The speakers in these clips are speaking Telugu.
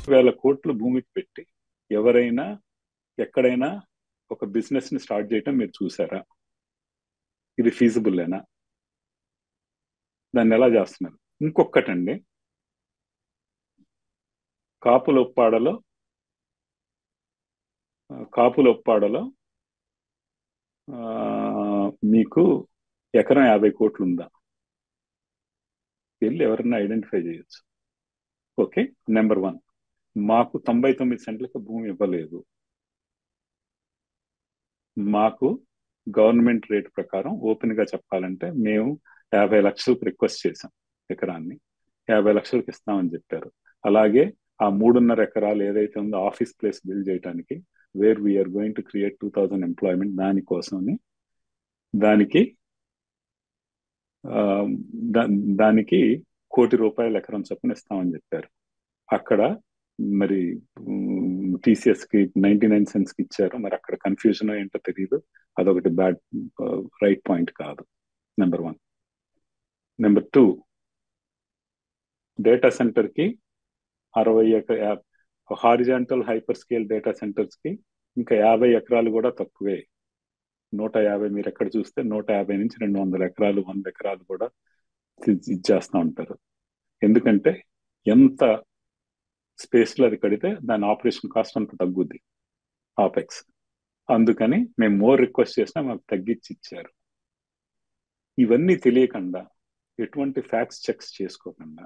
1,000 కోట్లు భూమికి పెట్టి ఎవరైనా ఎక్కడైనా ఒక బిజినెస్ ని స్టార్ట్ చేయటం మీరు చూసారా? ఇది ఫీజిబుల్లేనా? దాన్ని ఎలా చేస్తున్నారు? ఇంకొకటండి, కాపులొప్పాడలో కాపులొప్పాడలో ఆ, మీకు ఎకరం 50 కోట్లు ఉందా? వెళ్ళి ఎవరైనా ఐడెంటిఫై చేయొచ్చు. Okay, number 1. మాకు 99 సెంట్లకు భూమి ఇవ్వలేదు. మాకు గవర్నమెంట్ రేట్ ప్రకారం ఓపెన్ గా చెప్పాలంటే మేము 50 లక్షలకు రిక్వెస్ట్ చేశాం ఎకరాన్ని. 50 లక్షలకు ఇస్తామని చెప్పారు. అలాగే ఆ 3.5 ఎకరాలు ఏదైతే ఉందో ఆఫీస్ ప్లేస్ బిల్డ్ చేయడానికి, where we're going to create 2000 employment, దానికోసమని దానికి ఆ, దానికి ₹1,00,00,000 ఎకరం చొప్పున ఇస్తామని చెప్పారు. అక్కడ మరి టీసీఎస్ కి 99 సెంట్స్కి ఇచ్చారు. మరి అక్కడ కన్ఫ్యూజన్ ఏంటో తెలియదు. అదొకటి బ్యాడ్, రైట్ పాయింట్ కాదు. నెంబర్ 1. నెంబర్ 2, డేటా సెంటర్ కి 60 horizontal hyper scale data centres కి ఇంకా 50 ఎకరాలు కూడా తక్కువే. 150, మీరు ఎక్కడ చూస్తే 150 నుంచి 200 ఎకరాలు, 100 ఎకరాలు కూడా ఇచ్చేస్తా ఉంటారు. ఎందుకంటే ఎంత స్పేస్ లో అది కడితే దాని ఆపరేషన్ కాస్ట్ అంత తగ్గుద్ది, ఆపెక్స్. అందుకని మేము మోర్ రిక్వెస్ట్ చేసినా మాకు తగ్గించి ఇచ్చారు. ఇవన్నీ తెలియకుండా, ఎటువంటి ఫ్యాక్ట్స్ చెక్స్ చేసుకోకుండా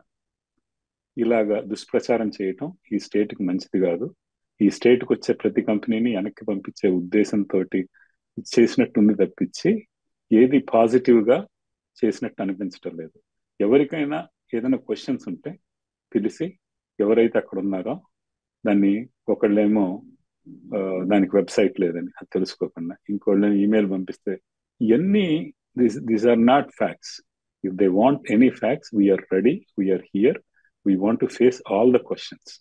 ఇలాగా దుష్ప్రచారం చేయటం ఈ స్టేట్ కి మంచిది కాదు. ఈ స్టేట్ కి వచ్చే ప్రతి కంపెనీని వెనక్కి పంపించే ఉద్దేశంతో చేసినట్టుంది తప్పించి ఏది పాజిటివ్ గా చేసినట్టు అనిపించటం లేదు. ఎవరికైనా ఏదైనా క్వశ్చన్స్ ఉంటే పిలిచి, ఎవరైతే అక్కడ ఉన్నారో దాన్ని, ఒకళ్ళేమో దానికి వెబ్సైట్ లేదని అది తెలుసుకోకుండా ఇంకోళ్ళని ఈమెయిల్ పంపిస్తే, ఇవన్నీ these are not facts. If they want any facts, we're ready, we're here, we want to face all the questions.